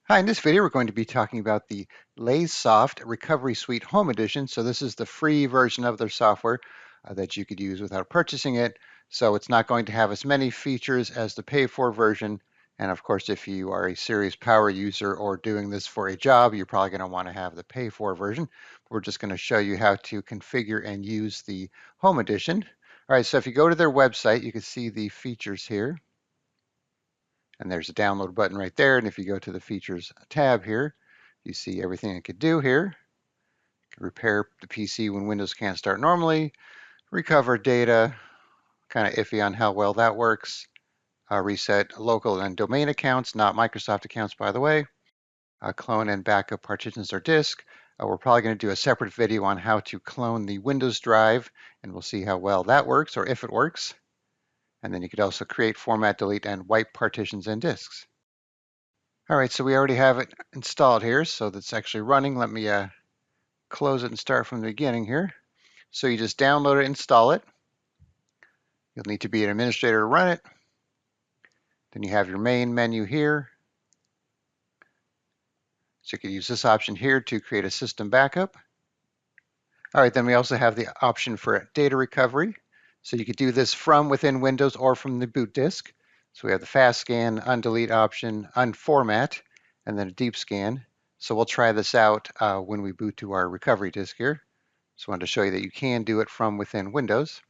Hi, in this video we're going to be talking about the Lazesoft Recovery Suite Home Edition. So this is the free version of their software that you could use without purchasing it. So it's not going to have as many features as the pay-for version. And of course, if you are a serious power user or doing this for a job, you're probably going to want to have the pay-for version. We're just going to show you how to configure and use the Home Edition. All right, so if you go to their website, you can see the features here. And there's a download button right there. And if you go to the features tab here, you see everything it could do here. It can repair the PC when Windows can't start normally, recover data, kind of iffy on how well that works, reset local and domain accounts, not Microsoft accounts, by the way, clone and backup partitions or disk. We're probably going to do a separate video on how to clone the Windows drive, and we'll see how well that works or if it works. And then you could also create, format, delete, and wipe partitions and disks. All right, so we already have it installed here, so that's actually running. Let me close it and start from the beginning here. So you just download it, install it. You'll need to be an administrator to run it. Then you have your main menu here. So you can use this option here to create a system backup. All right, then we also have the option for data recovery. So you could do this from within Windows or from the boot disk. So we have the fast scan, undelete option, unformat, and then a deep scan. So we'll try this out when we boot to our recovery disk here. Just wanted to show you that you can do it from within Windows.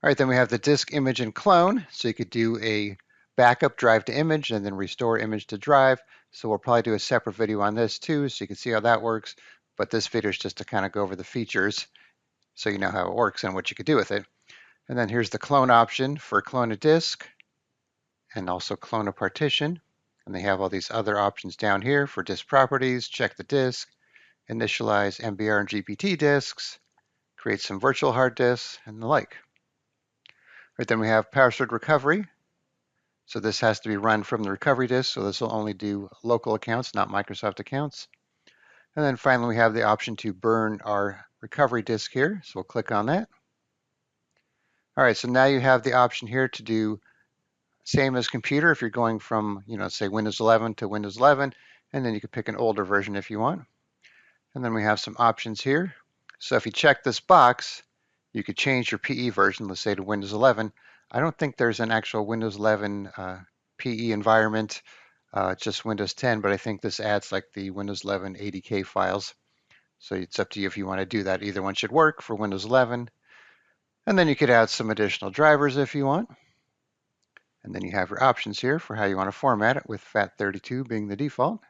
All right, then we have the disk, image, and clone. So you could do a backup drive to image and then restore image to drive. So we'll probably do a separate video on this too, so you can see how that works. But this video is just to kind of go over the features so you know how it works and what you could do with it. And then here's the clone option for clone a disk and also clone a partition. And they have all these other options down here for disk properties, check the disk, initialize MBR and GPT disks, create some virtual hard disks, and the like. Right, then we have password recovery. So this has to be run from the recovery disk, so this will only do local accounts, not Microsoft accounts. And then finally, we have the option to burn our recovery disk here, so we'll click on that. All right, so now you have the option here to do same as computer if you're going from, say Windows 11 to Windows 11, and then you can pick an older version if you want. And then we have some options here. So if you check this box, you could change your PE version, let's say to Windows 11. I don't think there's an actual Windows 11 PE environment, just Windows 10, but I think this adds like the Windows 11 ADK files. So it's up to you if you want to do that. Either one should work for Windows 11. And then you could add some additional drivers if you want. And then you have your options here for how you want to format it, with FAT32 being the default.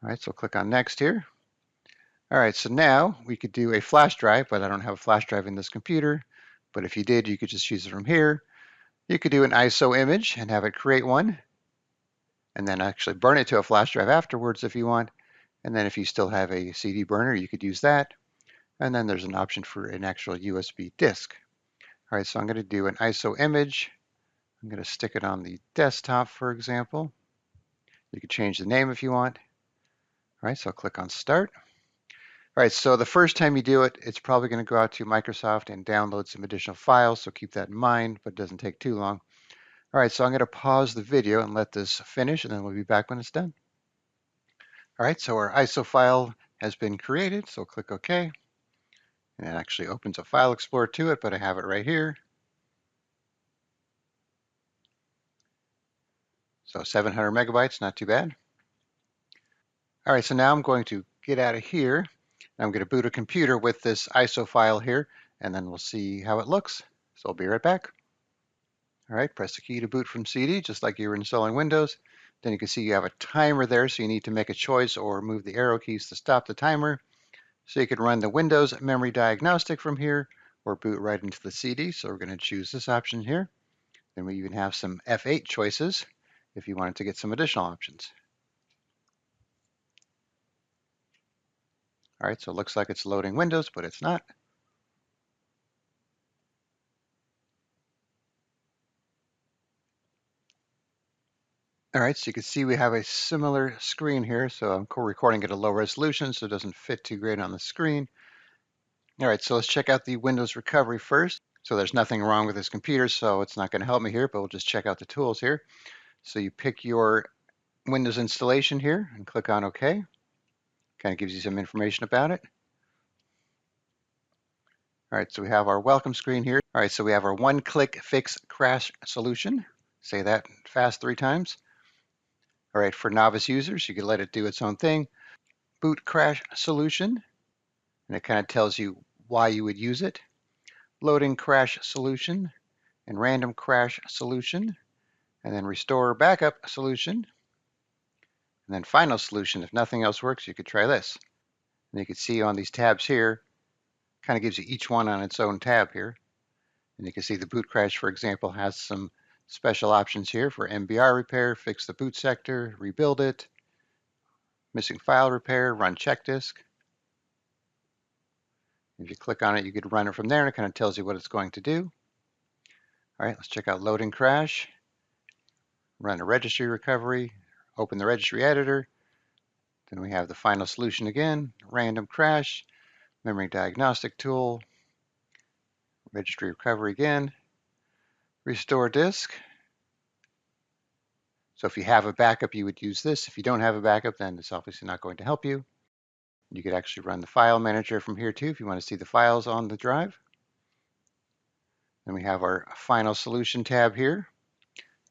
All right, so click on next here. All right, so now we could do a flash drive, but I don't have a flash drive in this computer. But if you did, you could just use it from here. You could do an ISO image and have it create one, and then actually burn it to a flash drive afterwards if you want. And then if you still have a CD burner, you could use that. And then there's an option for an actual USB disk. All right, so I'm going to do an ISO image. I'm going to stick it on the desktop, for example. You could change the name if you want. All right, so I'll click on Start. All right, so the first time you do it, it's probably going to go out to Microsoft and download some additional files, so keep that in mind, but it doesn't take too long. All right, so I'm going to pause the video and let this finish, and then we'll be back when it's done. All right, so our ISO file has been created, so click OK. And it actually opens a file explorer to it, but I have it right here. So 700 megabytes, not too bad. All right, so now I'm going to get out of here. I'm going to boot a computer with this ISO file here, and then we'll see how it looks. So I'll be right back. All right, press the key to boot from CD, just like you were installing Windows. Then you can see you have a timer there, so you need to make a choice or move the arrow keys to stop the timer. So you can run the Windows memory diagnostic from here, or boot right into the CD. So we're going to choose this option here. Then we even have some F8 choices if you wanted to get some additional options. All right, so it looks like it's loading Windows, but it's not. All right, so you can see we have a similar screen here. So I'm recording at a low resolution, so it doesn't fit too great on the screen. All right, so let's check out the Windows recovery first. So there's nothing wrong with this computer, so it's not going to help me here, but we'll just check out the tools here. So you pick your Windows installation here and click on OK. Kind of gives you some information about it. All right, so we have our welcome screen here. All right, so we have our one-click fix crash solution. Say that fast 3 times. All right, for novice users, you can let it do its own thing. Boot crash solution, and it kind of tells you why you would use it. Loading crash solution, and random crash solution, and then restore backup solution, and then final solution. If nothing else works, you could try this. And you can see on these tabs here, kind of gives you each one on its own tab here. And you can see the boot crash, for example, has some special options here for MBR repair, fix the boot sector, rebuild it, missing file repair, run check disk. If you click on it, you could run it from there, and it kind of tells you what it's going to do. All right, let's check out loading crash. Run a registry recovery, open the registry editor. Then we have the final solution again, random crash, memory diagnostic tool, registry recovery again, restore disk. So if you have a backup, you would use this. If you don't have a backup, then it's obviously not going to help you. You could actually run the file manager from here too if you want to see the files on the drive. Then we have our final solution tab here.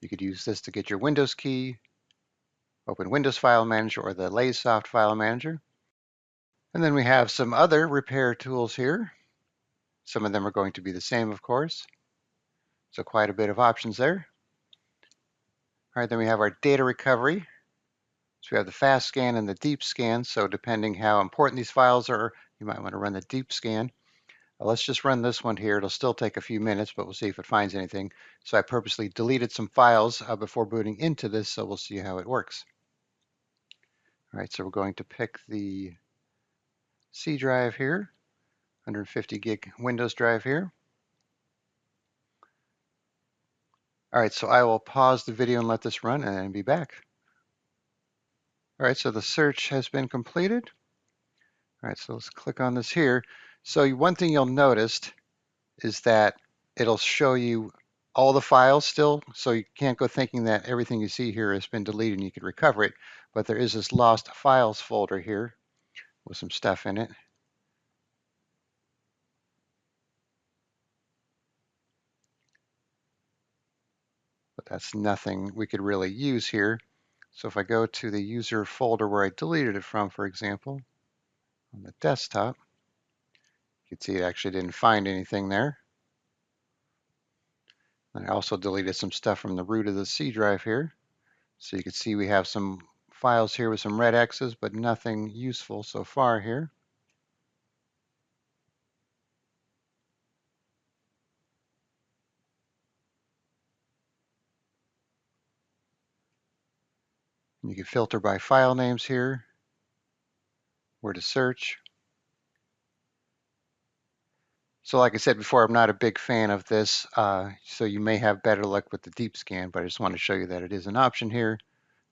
You could use this to get your Windows key, open Windows File Manager or the Lazesoft File Manager. And then we have some other repair tools here. Some of them are going to be the same, of course. So quite a bit of options there. All right, then we have our data recovery. So we have the fast scan and the deep scan. So depending how important these files are, you might want to run the deep scan. Let's just run this one here. It'll still take a few minutes, but we'll see if it finds anything. So I purposely deleted some files before booting into this, so we'll see how it works. All right, so we're going to pick the C drive here, 150 gig Windows drive here. All right, so I will pause the video and let this run and then be back. All right, so the search has been completed. All right, so let's click on this here. So one thing you'll notice is that it'll show you all the files still, so you can't go thinking that everything you see here has been deleted and you could recover it. But there is this lost files folder here with some stuff in it. But that's nothing we could really use here. So if I go to the user folder where I deleted it from, for example, on the desktop, you can see it actually didn't find anything there. And I also deleted some stuff from the root of the C drive here. So you can see we have some files here with some red X's, but nothing useful so far here. You can filter by file names here, where to search. So like I said before, I'm not a big fan of this, so you may have better luck with the deep scan, but I just want to show you that it is an option here.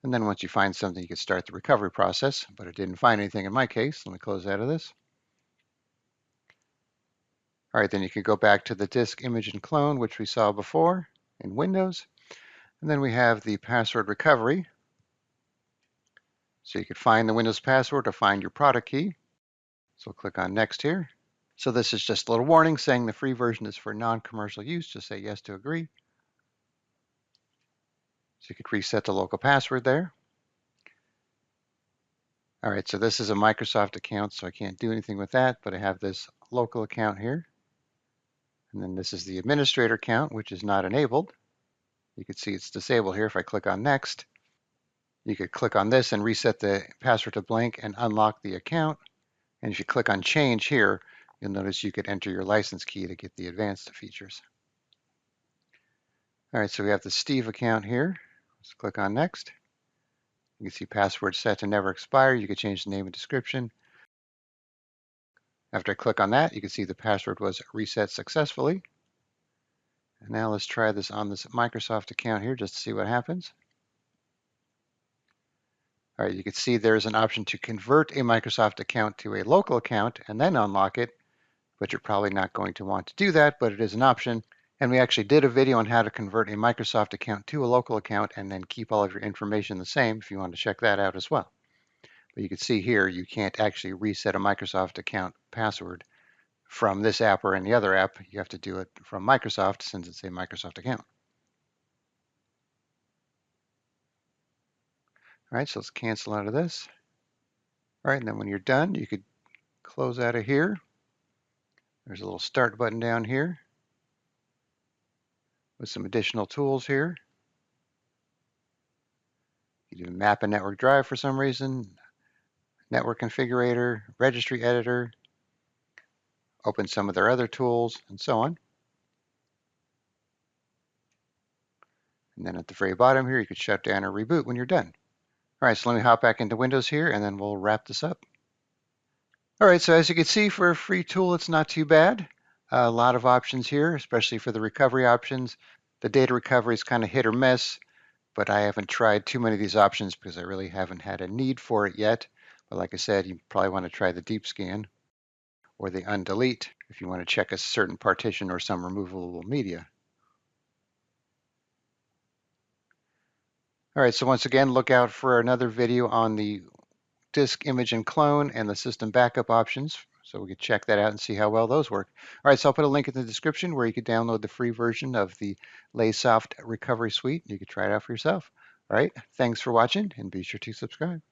And then once you find something, you can start the recovery process, but it didn't find anything in my case. Let me close out of this. All right, then you can go back to the disk image and clone, which we saw before in Windows. And then we have the password recovery. So you could find the Windows password or find your product key. So click on next here. So this is just a little warning saying the free version is for non-commercial use. Just say yes to agree. So you could reset the local password there. All right, so this is a Microsoft account, so I can't do anything with that, but I have this local account here. And then this is the administrator account, which is not enabled. You can see it's disabled here. If I click on next, you could click on this and reset the password to blank and unlock the account. And if you click on change here, you'll notice you could enter your license key to get the advanced features. All right, so we have the Steve account here. Let's click on next. You can see password set to never expire. You could change the name and description. After I click on that, you can see the password was reset successfully. And now let's try this on this Microsoft account here just to see what happens. All right, you can see there's an option to convert a Microsoft account to a local account and then unlock it, but you're probably not going to want to do that, but it is an option. And we actually did a video on how to convert a Microsoft account to a local account and then keep all of your information the same if you want to check that out as well. But you can see here, you can't actually reset a Microsoft account password from this app or any other app. You have to do it from Microsoft since it's a Microsoft account. All right, so let's cancel out of this. All right, and then when you're done, you could close out of here. There's a little start button down here with some additional tools here. You do map and network drive for some reason, network configurator, registry editor, open some of their other tools, and so on. And then at the very bottom here, you could shut down or reboot when you're done. All right, so let me hop back into Windows here, and then we'll wrap this up. All right, so as you can see, for a free tool, it's not too bad. A lot of options here, especially for the recovery options. The data recovery is kind of hit or miss, but I haven't tried too many of these options because I really haven't had a need for it yet. But like I said, you probably want to try the deep scan or the undelete if you want to check a certain partition or some removable media. All right, so once again, look out for another video on the disk image and clone and the system backup options, so we could check that out and see how well those work. All right, so I'll put a link in the description where you can download the free version of the Lazesoft Recovery Suite. You can try it out for yourself. All right, thanks for watching, and be sure to subscribe.